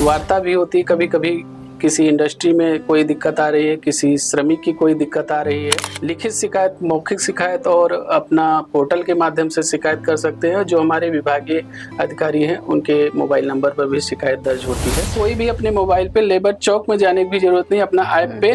वार्ता भी होती है, कभी कभी किसी इंडस्ट्री में कोई दिक्कत आ रही है, किसी श्रमिक की कोई दिक्कत आ रही है। लिखित शिकायत, मौखिक शिकायत और अपना पोर्टल के माध्यम से शिकायत कर सकते हैं। जो हमारे विभागीय अधिकारी हैं उनके मोबाइल नंबर पर भी शिकायत दर्ज होती है। कोई भी अपने मोबाइल पे लेबर चौक में जाने की भी जरूरत नहीं, अपना ऐप पे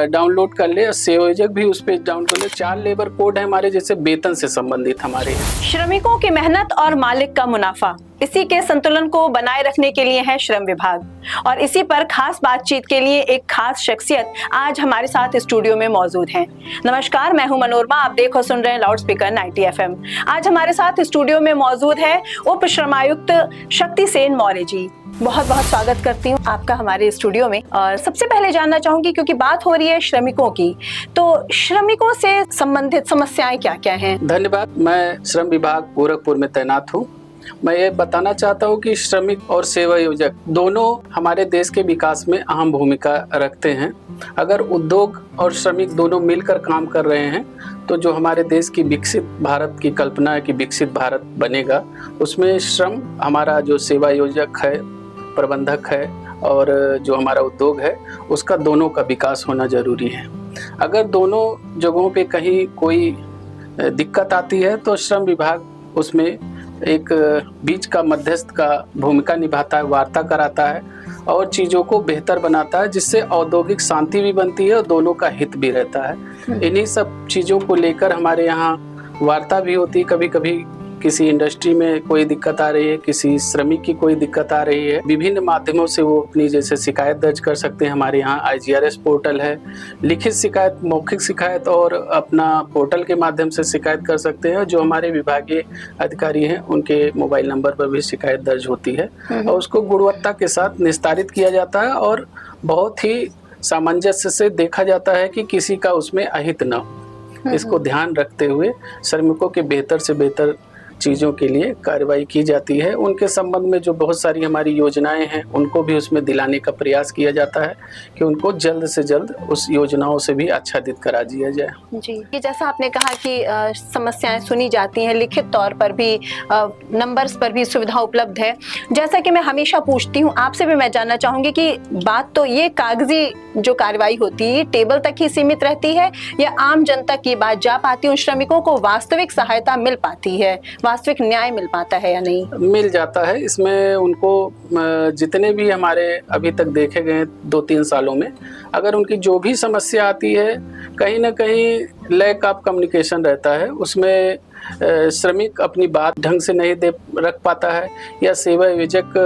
डाउनलोड कर ले, संयोजक भी उस पर डाउनलोड कर ले। 4 लेबर कोड है हमारे, जैसे वेतन से संबंधित हमारे। श्रमिकों की मेहनत और मालिक का मुनाफा, इसी के संतुलन को बनाए रखने के लिए है श्रम विभाग। और इसी पर खास बातचीत के लिए एक खास शख्सियत आज हमारे साथ स्टूडियो में मौजूद हैं। नमस्कार, मैं हूं मनोरमा, आप देखो सुन रहे हैं लाउड स्पीकर 90 FM। आज हमारे साथ स्टूडियो में मौजूद है उप श्रमायुक्त शक्ति सेन मौर्य जी। बहुत बहुत स्वागत करती हूँ आपका हमारे स्टूडियो में। और सबसे पहले जानना चाहूंगी, क्योंकि बात हो रही है श्रमिकों की, तो श्रमिकों से संबंधित समस्याएं क्या क्या हैं? धन्यवाद। मैं श्रम विभाग गोरखपुर में तैनात हूँ। मैं ये बताना चाहता हूँ कि श्रमिक और सेवा योजक दोनों हमारे देश के विकास में अहम भूमिका रखते हैं। अगर उद्योग और श्रमिक दोनों मिलकर काम कर रहे हैं तो जो हमारे देश की विकसित भारत की कल्पना है कि विकसित भारत बनेगा, उसमें श्रम, हमारा जो सेवा योजक है, प्रबंधक है और जो हमारा उद्योग है, उसका दोनों का विकास होना जरूरी है। अगर दोनों जगहों पे कहीं कोई दिक्कत आती है तो श्रम विभाग उसमें एक बीच का मध्यस्थ का भूमिका निभाता है, वार्ता कराता है और चीज़ों को बेहतर बनाता है, जिससे औद्योगिक शांति भी बनती है और दोनों का हित भी रहता है। इन्हीं सब चीज़ों को लेकर हमारे यहाँ वार्ता भी होती है। कभी कभी किसी इंडस्ट्री में कोई दिक्कत आ रही है, किसी श्रमिक की कोई दिक्कत आ रही है, विभिन्न माध्यमों से वो अपनी जैसे शिकायत दर्ज कर सकते हैं। हमारे यहाँ IGRS पोर्टल है, लिखित शिकायत, मौखिक शिकायत और अपना पोर्टल के माध्यम से शिकायत कर सकते हैं। जो हमारे विभागीय अधिकारी हैं उनके मोबाइल नंबर पर भी शिकायत दर्ज होती है और उसको गुणवत्ता के साथ निस्तारित किया जाता है और बहुत ही सामंजस्य से देखा जाता है कि किसी का उसमें अहित न हो। इसको ध्यान रखते हुए श्रमिकों के बेहतर से बेहतर चीज़ों के लिए कार्रवाई की जाती है। उनके संबंध में जो बहुत सारी हमारी योजनाएं हैं उनको भी उसमें दिलाने का प्रयास किया जाता है कि उनको जल्द से जल्द उस योजनाओं से भी आच्छादित करा दिया जाए। जी, ये जैसा आपने कहा कि समस्याएं सुनी जाती हैं, लिखित तौर पर भी, नंबर्स पर भी सुविधा उपलब्ध है। जैसा कि मैं हमेशा पूछती हूँ, आपसे भी मैं जानना चाहूँगी कि बात तो ये कागजी जो कार्रवाई होती है टेबल तक ही सीमित रहती है या आम जनता की बात जा पाती है, उन श्रमिकों को वास्तविक सहायता मिल पाती है, वास्तविक न्याय मिल पाता है या नहीं? मिल जाता है। इसमें उनको जितने भी हमारे अभी तक देखे गए 2-3 सालों में, अगर उनकी जो भी समस्या आती है, कहीं ना कहीं लैक ऑफ कम्युनिकेशन रहता है, उसमें श्रमिक अपनी बात ढंग से नहीं दे रख पाता है या सेवा योजक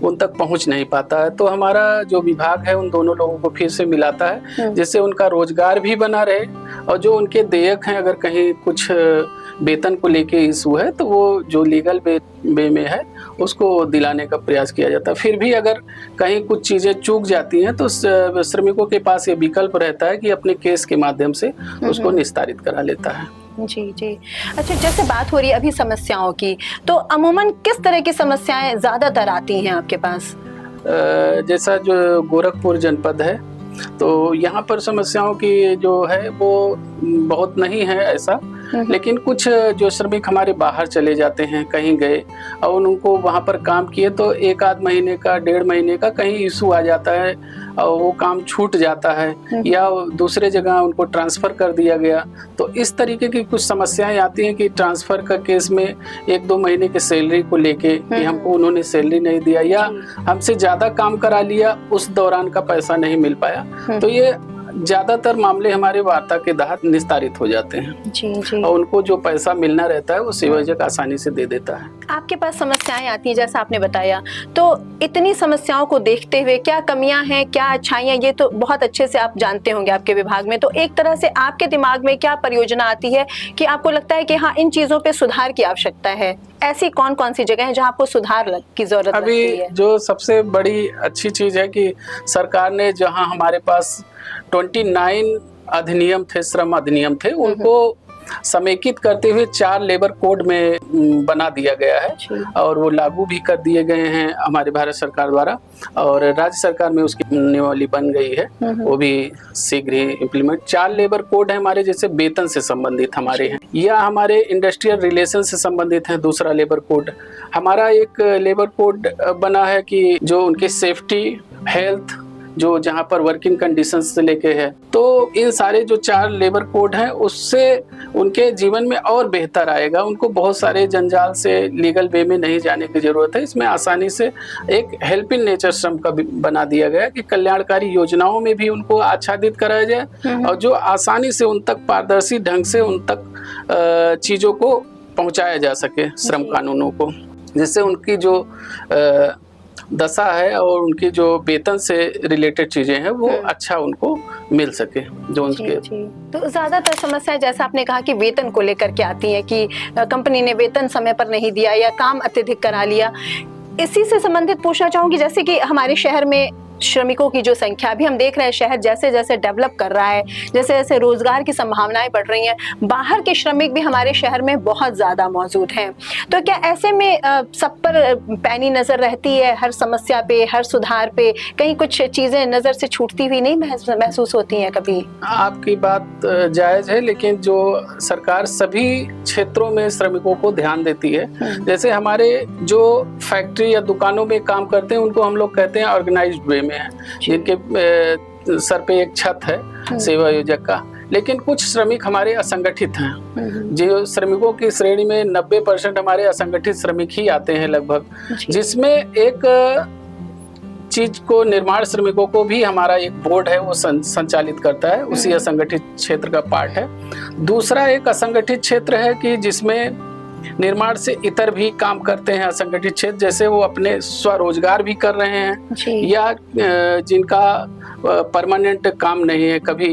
उन तक पहुंच नहीं पाता है, तो हमारा जो विभाग है उन दोनों लोगों को फिर से मिलाता है, जिससे उनका रोजगार भी बना रहे और जो उनके देयक हैं, अगर कहीं कुछ वेतन को लेके इशू है तो वो जो लीगल वे में है उसको दिलाने का प्रयास किया जाता है। फिर भी अगर कहीं कुछ चीज़ें चूक जाती हैं तो श्रमिकों के पास ये विकल्प रहता है कि अपने केस के माध्यम से उसको निस्तारित करा लेता है। जी जी। अच्छा, जैसे बात हो रही है अभी समस्याओं की, तो अमूमन किस तरह की समस्याएं ज़्यादातर आती हैं आपके पास? जैसा जो गोरखपुर जनपद है तो यहाँ पर समस्याओं की जो है वो बहुत नहीं है ऐसा, लेकिन कुछ जो श्रमिक हमारे बाहर चले जाते हैं, कहीं गए और उनको वहाँ पर काम किए तो 1-आध महीने का, 1.5 महीने का कहीं इशू आ जाता है और वो काम छूट जाता है या दूसरे जगह उनको ट्रांसफ़र कर दिया गया, तो इस तरीके की कुछ समस्याएं आती हैं कि ट्रांसफ़र का केस में 1-2 महीने की सैलरी को लेके कि हमको उन्होंने सैलरी नहीं दिया या हमसे ज़्यादा काम करा लिया, उस दौरान का पैसा नहीं मिल पाया, तो ये ज्यादातर मामले हमारे वार्ता के तहत निस्तारित हो जाते हैं। जी जी। और उनको जो पैसा मिलना रहता है वो सेवायोजक आसानी से दे देता है। आपके पास समस्याएं आती हैं जैसा आपने बताया, तो इतनी समस्याओं को देखते हुए क्या कमियां हैं, क्या अच्छाइयां, ये तो बहुत अच्छे से आप जानते होंगे आपके विभाग में, तो एक तरह से आपके दिमाग में क्या परियोजना आती है कि आपको लगता है कि हाँ, इन चीजों पे सुधार की आवश्यकता है? ऐसी कौन कौन सी जगह है जहाँ आपको सुधार की जरूरत लगती है? अभी जो सबसे बड़ी अच्छी चीज है कि सरकार ने जहाँ हमारे पास 29 अधिनियम थे, श्रम अधिनियम थे, उनको समेकित करते हुए 4 लेबर कोड में बना दिया गया है और वो लागू भी कर दिए गए हैं हमारे भारत सरकार द्वारा, और राज्य सरकार में उसकी नियमावली बन गई है, वो भी शीघ्र ही इम्प्लीमेंट। 4 लेबर कोड है हमारे, जैसे वेतन से संबंधित हमारे हैं या हमारे इंडस्ट्रियल रिलेशन से संबंधित है। दूसरा लेबर कोड हमारा एक लेबर कोड बना है कि जो उनकी सेफ्टी, हेल्थ, जो जहाँ पर वर्किंग कंडीशंस से लेके है, तो इन सारे जो 4 लेबर कोड हैं उससे उनके जीवन में और बेहतर आएगा। उनको बहुत सारे जंजाल से लीगल वे में नहीं जाने की जरूरत है। इसमें आसानी से एक हेल्पिंग नेचर श्रम का भी बना दिया गया कि कल्याणकारी योजनाओं में भी उनको आच्छादित कराया जाए और जो आसानी से उन तक पारदर्शी ढंग से उन तक चीज़ों को पहुँचाया जा सके, श्रम कानूनों को, जिससे उनकी जो दशा है और उनकी जो वेतन से रिलेटेड चीजें हैं वो अच्छा उनको मिल सके जो उनके। तो ज्यादातर समस्याएं जैसा आपने कहा कि वेतन को लेकर के आती हैं कि कंपनी ने वेतन समय पर नहीं दिया या काम अत्यधिक करा लिया। इसी से संबंधित पूछना चाहूंगी, जैसे कि हमारे शहर में श्रमिकों की जो संख्या भी हम देख रहे हैं, शहर जैसे जैसे डेवलप कर रहा है, जैसे जैसे रोजगार की संभावनाएं बढ़ रही हैं, बाहर के श्रमिक भी हमारे शहर में बहुत ज्यादा मौजूद हैं। तो क्या ऐसे में सब पर पैनी नजर रहती है, हर समस्या पे, हर सुधार पे कहीं कुछ चीजें नजर से छूटती हुई नहीं महसूस होती हैं कभी? आपकी बात जायज है, लेकिन जो सरकार सभी क्षेत्रों में श्रमिकों को ध्यान देती है। जैसे हमारे जो फैक्ट्री या दुकानों में काम करते हैं उनको हम लोग कहते हैं ऑर्गेनाइज्ड वे में है, जिनके सर पे एक छत है सेवा योजक का, लेकिन कुछ श्रमिक हमारे असंगठित हैं। जो श्रमिकों की श्रेणी में 90% हमारे असंगठित श्रमिक ही आते हैं लगभग, जिसमें एक चीज को निर्माण श्रमिकों को भी हमारा एक बोर्ड है वो संचालित करता है, उसी असंगठित क्षेत्र का पार्ट है। दूसरा एक असंगठित क्षेत्र है कि जिसमें निर्माण से इतर भी काम करते हैं असंगठित क्षेत्र, जैसे वो अपने स्वरोजगार भी कर रहे हैं या जिनका परमानेंट काम नहीं है, कभी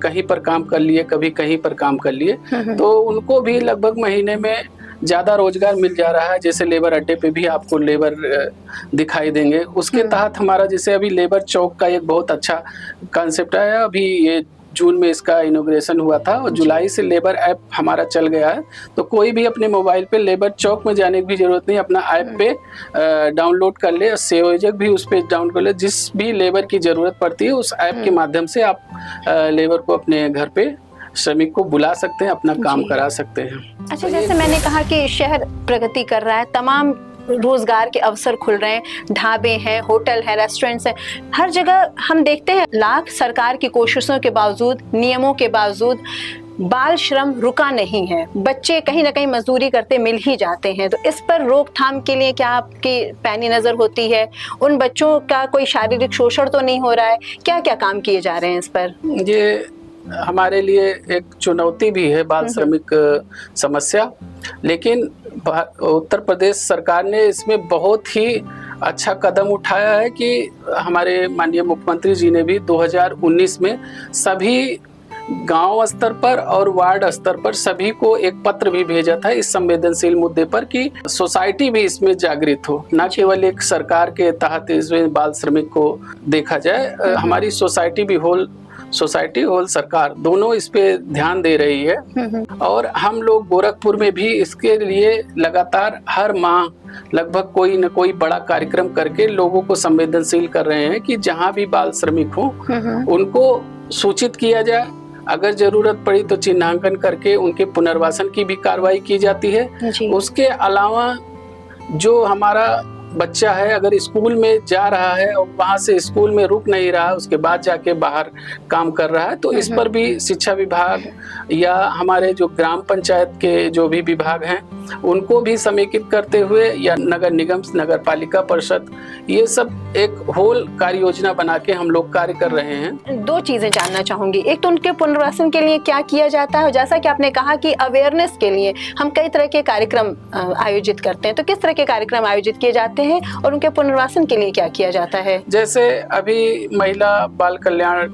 कहीं पर काम कर लिए, कभी कहीं पर काम कर लिए, तो उनको भी लगभग महीने में ज़्यादा रोजगार मिल जा रहा है। जैसे लेबर अड्डे पे भी आपको लेबर दिखाई देंगे, उसके तहत हमारा जैसे अभी लेबर चौक का एक बहुत अच्छा कॉन्सेप्ट है। अभी ये जून में इसका इनॉग्रेशन हुआ था और जुलाई से लेबर ऐप हमारा चल गया है, तो कोई भी अपने मोबाइल पे लेबर चौक में जाने की भी जरूरत नहीं, अपना ऐप पे डाउनलोड कर ले, सेवायोजक भी उस पर डाउनलोड कर ले। जिस भी लेबर की जरूरत पड़ती है उस ऐप के माध्यम से आप लेबर को अपने घर पे, श्रमिक को बुला सकते हैं, अपना काम करा सकते हैं। अच्छा, जैसे मैंने कहा कि शहर प्रगति कर रहा है, तमाम रोजगार के अवसर खुल रहे हैं, ढाबे हैं, होटल है, रेस्टोरेंट्स हैं, हर जगह हम देखते हैं लाख सरकार की कोशिशों के बावजूद, नियमों के बावजूद बाल श्रम रुका नहीं है। बच्चे कहीं ना कहीं मजदूरी करते मिल ही जाते हैं। तो इस पर रोकथाम के लिए क्या आपकी पैनी नजर होती है? उन बच्चों का कोई शारीरिक शोषण तो नहीं हो रहा है? क्या क्या काम किए जा रहे हैं इस पर? ये हमारे लिए एक चुनौती भी है बाल श्रमिक समस्या, लेकिन उत्तर प्रदेश सरकार ने इसमें बहुत ही अच्छा कदम उठाया है कि हमारे माननीय मुख्यमंत्री जी ने भी 2019 में सभी गांव स्तर पर और वार्ड स्तर पर सभी को एक पत्र भी भेजा था इस संवेदनशील मुद्दे पर कि सोसाइटी भी इसमें जागृत हो, न केवल एक सरकार के तहत इसमें बाल श्रमिक को देखा जाए। हमारी सोसाइटी भी सोसाइटी होल सरकार दोनों इस पे ध्यान दे रही है और हम लोग गोरखपुर में भी इसके लिए लगातार हर माह लगभग कोई न कोई बड़ा कार्यक्रम करके लोगों को संवेदनशील कर रहे हैं कि जहाँ भी बाल श्रमिक हो उनको सूचित किया जाए। अगर जरूरत पड़ी तो चिन्हांकन करके उनके पुनर्वासन की भी कार्रवाई की जाती है। उसके अलावा जो हमारा बच्चा है अगर स्कूल में जा रहा है और वहाँ से स्कूल में रुक नहीं रहा, उसके बाद जाके बाहर काम कर रहा है, तो इस पर भी शिक्षा विभाग या हमारे जो ग्राम पंचायत के जो भी विभाग हैं उनको भी समेकित करते हुए या नगर निगम, नगर पालिका परिषद, ये सब एक होल कार्य योजना बना के हम लोग कार्य कर रहे हैं। दो चीजें जानना चाहूंगी, एक तो उनके पुनर्वासन के लिए क्या किया जाता है, जैसा कि आपने कहा कि अवेयरनेस के लिए हम कई तरह के कार्यक्रम आयोजित करते हैं, तो किस तरह के कार्यक्रम आयोजित किए जाते हैं और उनके पुनर्वासन के लिए क्या किया जाता है? जैसे अभी महिला बाल कल्याण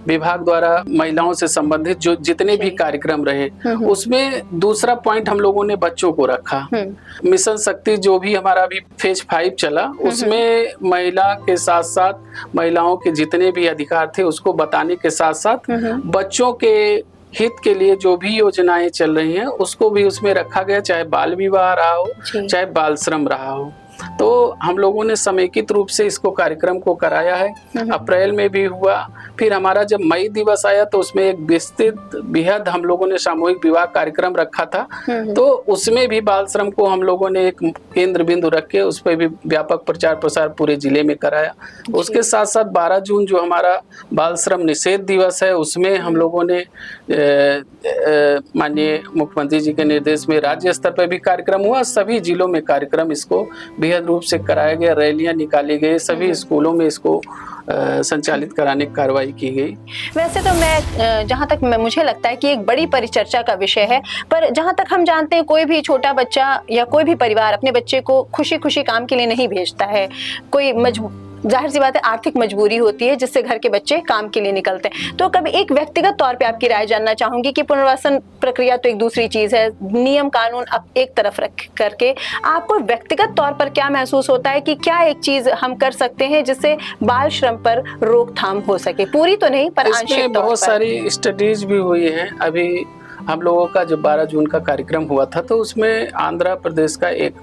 विभाग द्वारा महिलाओं से संबंधित जो जितने भी कार्यक्रम रहे उसमें दूसरा पॉइंट हम लोगों ने बच्चों को रखा। मिशन शक्ति जो भी हमारा अभी फेज 5 चला उसमें महिला के साथ साथ महिलाओं के जितने भी अधिकार थे उसको बताने के साथ साथ बच्चों के हित के लिए जो भी योजनाएं चल रही हैं उसको भी उसमें रखा गया, चाहे बाल विवाह रहा हो, चाहे बाल श्रम रहा हो। तो हम लोगों ने समेकित रूप से इसको कार्यक्रम को कराया है। अप्रैल में भी हुआ, फिर हमारा जब मई दिवस आया तो उसमें एक विस्तृत बेहद हम लोगों ने सामूहिक विवाह कार्यक्रम रखा था। तो उसमें भी बाल श्रम को हम लोगों ने एक केंद्र बिंदु रख के उस पर भी व्यापक प्रचार प्रसार पूरे जिले में कराया। उसके साथ साथ 12 जून जो हमारा बाल श्रम निषेध दिवस है, उसमें हम लोगों ने माननीय मुख्यमंत्री जी के निर्देश में राज्य स्तर पर भी कार्यक्रम हुआ। सभी जिलों में कार्यक्रम इसको बेहद रूप से कराया गया, रैलियां निकाली गई, सभी स्कूलों में इसको संचालित कराने की कार्रवाई की गई। वैसे तो मैं जहाँ तक मुझे लगता है कि एक बड़ी परिचर्चा का विषय है, पर जहाँ तक हम जानते हैं कोई भी छोटा बच्चा या कोई भी परिवार अपने बच्चे को खुशी खुशी काम के लिए नहीं भेजता है। कोई जाहिर सी बात है आर्थिक मजबूरी होती है जिससे घर के बच्चे काम के लिए निकलते हैं। तो कभी एक व्यक्तिगत तौर पे आपकी राय जानना चाहूंगी कि पुनर्वासन प्रक्रिया तो एक दूसरी चीज है, नियम कानून एक तरफ रख करके आपको व्यक्तिगत तौर पर क्या महसूस होता है कि क्या एक चीज हम कर सकते हैं जिससे बाल श्रम पर रोकथाम हो सके? पूरी तो नहीं पर आंशिक तौर पर। बहुत सारी स्टडीज भी हुई हैं। अभी हम लोगों का जो 12 जून का कार्यक्रम हुआ था तो उसमें आंध्र प्रदेश का एक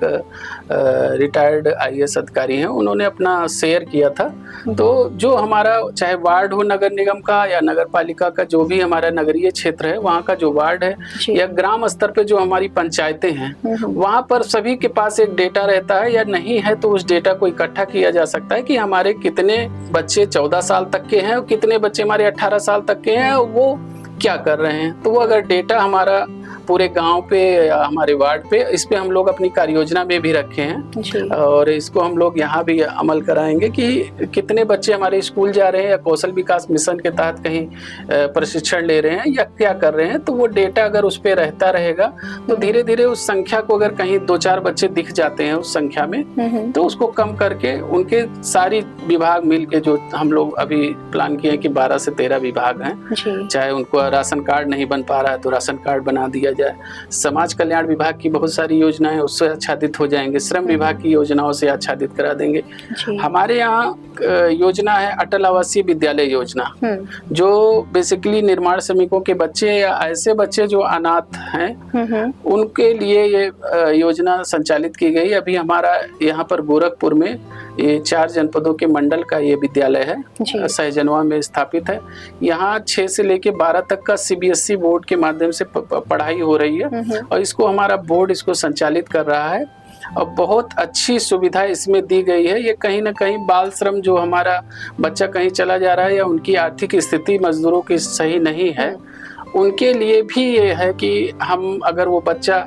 रिटायर्ड IAS अधिकारी हैं, उन्होंने अपना शेयर किया था। तो जो हमारा चाहे वार्ड हो नगर निगम का या नगर पालिका का, जो भी हमारा नगरीय क्षेत्र है वहाँ का जो वार्ड है या ग्राम स्तर पे जो हमारी पंचायतें हैं, वहाँ पर सभी के पास एक डेटा रहता है या नहीं है, तो उस डेटा को इकट्ठा किया जा सकता है कि हमारे कितने बच्चे 14 साल तक के हैं और कितने बच्चे हमारे 18 साल तक के हैं, वो क्या कर रहे हैं। तो वो अगर डेटा हमारा पूरे गांव पे या हमारे वार्ड पे, इस पे हम लोग अपनी कार्य योजना में भी रखे हैं और इसको हम लोग यहाँ भी अमल कराएंगे कि कितने बच्चे हमारे स्कूल जा रहे हैं या कौशल विकास मिशन के तहत कहीं प्रशिक्षण ले रहे हैं या क्या कर रहे हैं। तो वो डेटा अगर उस पे रहता रहेगा तो धीरे धीरे उस संख्या को, अगर कहीं 2-4 बच्चे दिख जाते हैं उस संख्या में, तो उसको कम करके उनके सारी विभाग मिल के, जो हम लोग अभी प्लान किए हैं कि 12 से 13 विभाग हैं, चाहे उनको राशन कार्ड नहीं बन पा रहा है तो राशन कार्ड बना दिया जाए, समाज कल्याण विभाग की बहुत सारी योजनाएं उससे आच्छादित हो जाएंगे, श्रम विभाग की योजनाओं से आच्छादित करा देंगे। हमारे यहाँ योजना है अटल आवासीय विद्यालय योजना, जो बेसिकली निर्माण श्रमिकों के बच्चे या ऐसे बच्चे जो अनाथ हैं उनके लिए ये योजना संचालित की गई। अभी हमारा यहाँ पर गोरखपुर में ये 4 जनपदों के मंडल का ये विद्यालय है, सहजनवा में स्थापित है। यहाँ 6 से लेके 12 तक का CBSE बोर्ड के माध्यम से पढ़ाई हो रही है और इसको हमारा बोर्ड इसको संचालित कर रहा है और बहुत अच्छी सुविधा इसमें दी गई है। ये कहीं ना कहीं बाल श्रम, जो हमारा बच्चा कहीं चला जा रहा है या उनकी आर्थिक स्थिति मजदूरों की सही नहीं है, उनके लिए भी ये है कि हम अगर वो बच्चा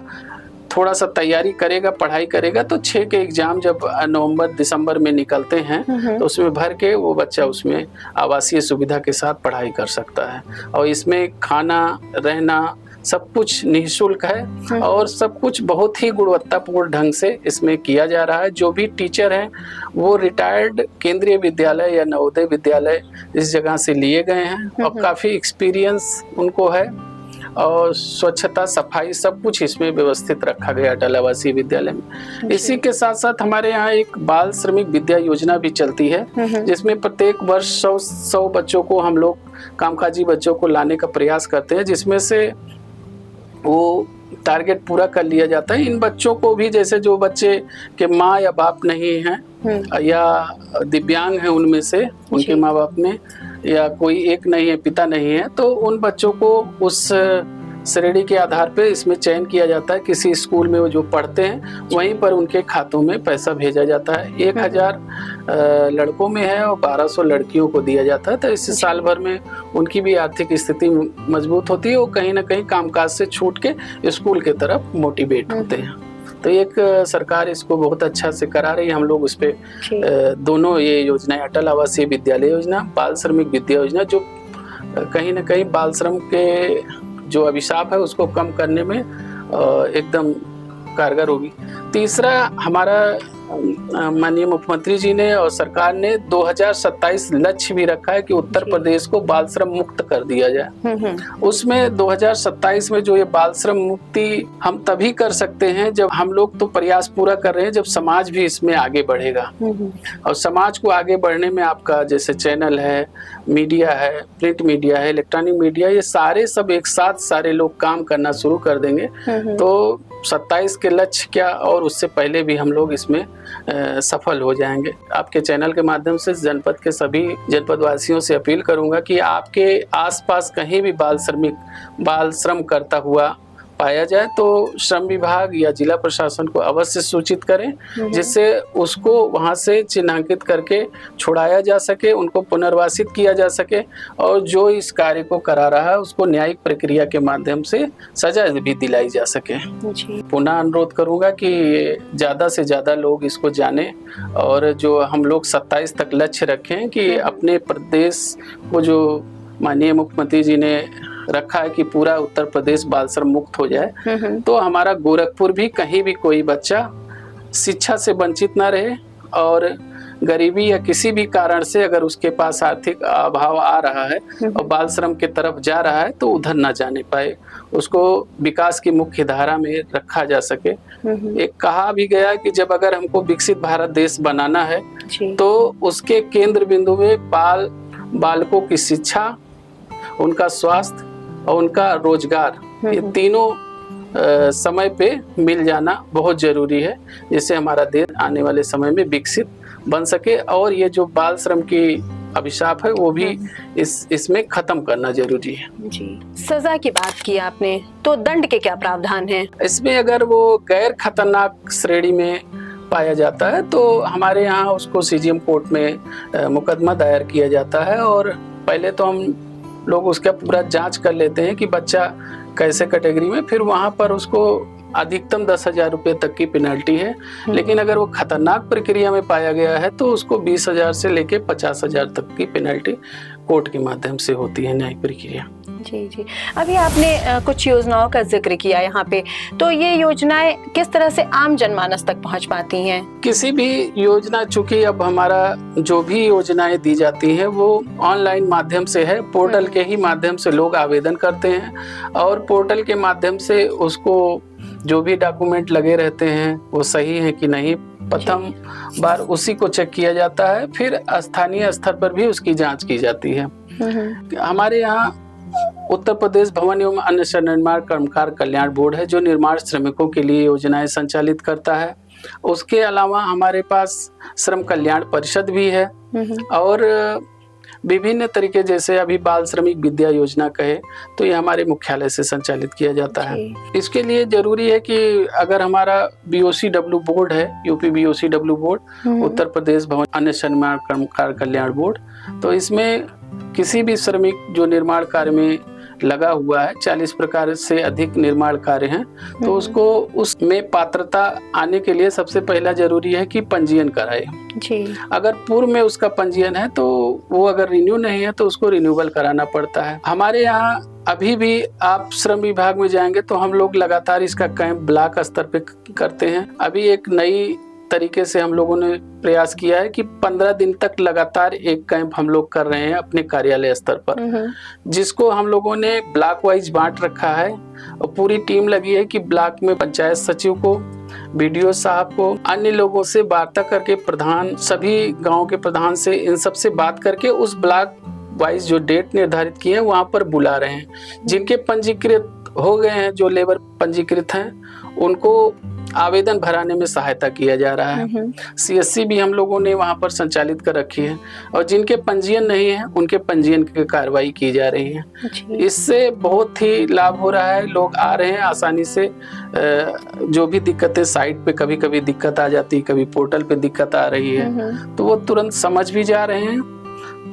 थोड़ा सा तैयारी करेगा, पढ़ाई करेगा, तो 6 के एग्जाम जब नवंबर-दिसंबर में निकलते हैं तो उसमें भर के वो बच्चा उसमें आवासीय सुविधा के साथ पढ़ाई कर सकता है। और इसमें खाना, रहना सब कुछ निःशुल्क है और सब कुछ बहुत ही गुणवत्तापूर्ण ढंग से इसमें किया जा रहा है। जो भी टीचर हैं वो रिटायर्ड केंद्रीय विद्यालय या नवोदय विद्यालय इस जगह से लिए गए हैं और काफ़ी एक्सपीरियंस उनको है और स्वच्छता, सफाई सब कुछ इसमें व्यवस्थित रखा गया अटल आवासीय विद्यालय में। इसी के साथ साथ हमारे यहाँ एक बाल श्रमिक विद्या योजना भी चलती है, जिसमें प्रत्येक वर्ष 100 बच्चों को हम लोग, कामकाजी बच्चों को लाने का प्रयास करते हैं, जिसमें से वो टारगेट पूरा कर लिया जाता है। इन बच्चों को भी, जैसे जो बच्चे के माँ या बाप नहीं हैं या दिव्यांग हैं, उनमें से उनके माँ बाप में या कोई एक नहीं है, पिता नहीं है, तो उन बच्चों को उस श्रेणी के आधार पे इसमें चयन किया जाता है। किसी स्कूल में वो जो पढ़ते हैं वहीं पर उनके खातों में पैसा भेजा जाता है। 1000 लड़कों में है और 1200 लड़कियों को दिया जाता है। तो इससे साल भर में उनकी भी आर्थिक स्थिति मजबूत होती है, वो कहीं ना कहीं कामकाज से छूट के स्कूल के तरफ मोटिवेट होते हैं। तो एक सरकार इसको बहुत अच्छा से करा रही है। हम लोग उस पर दोनों ये योजनाएं, अटल आवासीय विद्यालय योजना, बाल श्रमिक विद्या योजना, जो कहीं ना कहीं बाल श्रम के जो अभिशाप है उसको कम करने में एकदम कारगर होगी। तीसरा हमारा माननीय मुख्यमंत्री जी ने और सरकार ने 2027 लक्ष्य भी रखा है कि उत्तर प्रदेश को बाल श्रम मुक्त कर दिया जाए। उसमें 2027 में जो ये बाल श्रम मुक्ति हम तभी कर सकते हैं जब हम लोग तो प्रयास पूरा कर रहे हैं, जब समाज भी इसमें आगे बढ़ेगा। और समाज को आगे बढ़ने में आपका जैसे चैनल है, मीडिया है, प्रिंट मीडिया है, इलेक्ट्रॉनिक मीडिया, ये सारे सब एक साथ सारे लोग काम करना शुरू कर देंगे तो 27 के लक्ष्य क्या और उससे पहले भी हम लोग इसमें सफल हो जाएंगे। आपके चैनल के माध्यम से जनपद के सभी जनपद वासियों से अपील करूंगा कि आपके आसपास कहीं भी बाल श्रम करता हुआ पाया जाए तो श्रम विभाग या जिला प्रशासन को अवश्य सूचित करें, जिससे उसको वहां से चिन्हांकित करके छुड़ाया जा सके, उनको पुनर्वासित किया जा सके और जो इस कार्य को करा रहा है उसको न्यायिक प्रक्रिया के माध्यम से सजा भी दिलाई जा सके। पुनः अनुरोध करूंगा कि ज्यादा से ज्यादा लोग इसको जाने और जो हम लोग 27 तक लक्ष्य रखें कि अपने प्रदेश को जो माननीय मुख्यमंत्री जी ने रखा है कि पूरा उत्तर प्रदेश बाल श्रम मुक्त हो जाए, तो हमारा गोरखपुर भी कहीं भी कोई बच्चा शिक्षा से वंचित ना रहे और गरीबी या किसी भी कारण से अगर उसके पास आर्थिक अभाव आ रहा है और बाल श्रम की तरफ जा रहा है तो उधर ना जाने पाए, उसको विकास की मुख्य धारा में रखा जा सके। एक कहा भी गया कि जब अगर हमको विकसित भारत देश बनाना है तो उसके केंद्र बिंदु में बालकों की शिक्षा, उनका स्वास्थ्य और उनका रोजगार, ये तीनों समय पे मिल जाना बहुत जरूरी है, जिससे हमारा देश आने वाले समय में विकसित बन सके और ये जो बाल श्रम की अभिशाप है वो भी इसमें खत्म करना जरूरी है। जी, सजा की बात की आपने, तो दंड के क्या प्रावधान है? इसमें अगर वो गैर खतरनाक श्रेणी में पाया जाता है तो हमारे यहाँ उसको सीजीएम कोर्ट में मुकदमा दायर किया जाता है और पहले तो हम लोग उसका पूरा जांच कर लेते हैं कि बच्चा कैसे कैटेगरी में, फिर वहां पर उसको अधिकतम 10,000 रुपये तक की पेनल्टी है। लेकिन अगर वो खतरनाक प्रक्रिया में पाया गया है तो उसको 20,000 से लेके 50,000 तक की पेनल्टी कोर्ट के माध्यम से होती है न्यायिक प्रक्रिया। जी जी, अभी आपने कुछ योजनाओं का जिक्र किया यहाँ पे, तो ये योजनाएं किस तरह से आम जनमानस तक पहुँच पाती हैं? किसी भी योजना, चूंकि अब हमारा जो भी योजनाएं दी जाती हैं वो ऑनलाइन माध्यम से है, पोर्टल के ही माध्यम से लोग आवेदन करते हैं और पोर्टल के माध्यम से उसको जो भी डॉक्यूमेंट लगे रहते हैं वो सही है कि नहीं, प्रथम बार उसी को चेक किया जाता है, फिर स्थानीय स्तर पर भी उसकी जांच की जाती है। हमारे यहाँ उत्तर प्रदेश भवन एवं अन्य निर्माण कर्मकार कल्याण बोर्ड है जो निर्माण श्रमिकों के लिए योजनाएं संचालित करता है। उसके अलावा हमारे पास श्रम कल्याण परिषद भी है और विभिन्न तरीके, जैसे अभी बाल श्रमिक विद्या योजना कहे तो ये हमारे मुख्यालय से संचालित किया जाता है। इसके लिए जरूरी है कि अगर हमारा BOCW बोर्ड है, UP BOCW board, Uttar Pradesh भवन अन्य निर्माण कर्मकार कल्याण बोर्ड, तो इसमें किसी भी श्रमिक जो निर्माण कार्य में लगा हुआ है, 40 प्रकार से अधिक निर्माण कार्य हैं, तो उसको उसमें पात्रता आने के लिए सबसे पहला जरूरी है कि पंजीयन कराए। जी। अगर पूर्व में उसका पंजीयन है तो वो अगर रिन्यू नहीं है तो उसको रिन्यूअल कराना पड़ता है। हमारे यहाँ अभी भी आप श्रम विभाग में जाएंगे तो हम लोग लगातार इसका कैंप ब्लॉक स्तर पे करते हैं। अभी एक नई तरीके से हम लोगों ने प्रयास किया है कि 15 दिन तक लगातार एक कैंप हम लोग कर रहे हैं अपने कार्यालय स्तर पर, जिसको हम लोगों ने ब्लॉक वाइज बांट रखा है और पूरी टीम लगी है कि ब्लॉक में पंचायत सचिव को, BDO साहब को, अन्य लोगों से वार्ता करके, प्रधान, सभी गाँव के प्रधान से, इन सब से बात करके उस ब्लॉक वाइज जो डेट निर्धारित की है वहाँ पर बुला रहे हैं। जिनके पंजीकृत हो गए हैं, जो लेबर पंजीकृत हैं, उनको आवेदन भराने में सहायता किया जा रहा है। CSC भी हम लोगों ने वहाँ पर संचालित कर रखी है और जिनके पंजीयन नहीं है उनके पंजीयन की कार्रवाई की जा रही है। इससे बहुत ही लाभ हो रहा है, लोग आ रहे हैं आसानी से। जो भी दिक्कतें साइट पे कभी कभी दिक्कत आ जाती है, कभी पोर्टल पे दिक्कत आ रही है, तो वो तुरंत समझ भी जा रहे हैं।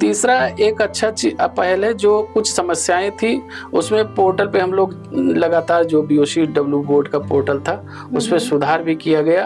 तीसरा एक अच्छा पहल है, जो कुछ समस्याएं थी उसमें पोर्टल पे हम लोग लगातार, जो BOCW बोर्ड का पोर्टल था उस पर सुधार भी किया गया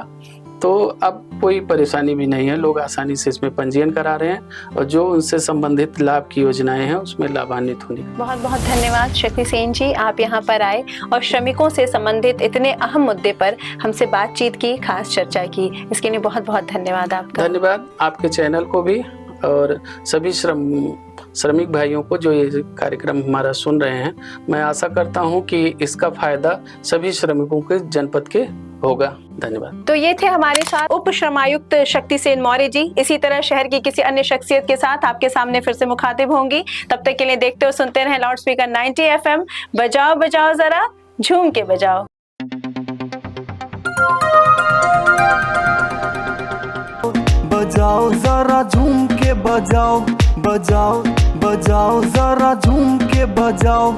तो अब कोई परेशानी भी नहीं है, लोग आसानी से इसमें पंजीयन करा रहे हैं और जो उनसे संबंधित लाभ की योजनाएं हैं उसमें लाभान्वित होने। बहुत बहुत धन्यवाद शक्ति सेन जी, आप यहाँ पर आए और श्रमिकों से संबंधित इतने अहम मुद्दे पर हमसे बातचीत की, खास चर्चा की, इसके लिए बहुत बहुत धन्यवाद आपका। धन्यवाद आपके चैनल को भी और सभी श्रमिक भाइयों को जो ये कार्यक्रम हमारा सुन रहे हैं। मैं आशा करता हूं कि इसका फायदा सभी श्रमिकों के जनपद के होगा। धन्यवाद। तो ये थे हमारे साथ उप श्रमायुक्त शक्ति सेन मौर्य जी। इसी तरह शहर की किसी अन्य शख्सियत के साथ आपके सामने फिर से मुखातिब होंगी। तब तक के लिए देखते हो सुनते रहें लाउड स्पीकर 90 FM। बजाओ बजाओ जरा झूम के बजाओ। बजाओ जरा झूम के बजाओ, बजाओ बजाओ जरा झूम के बजाओ।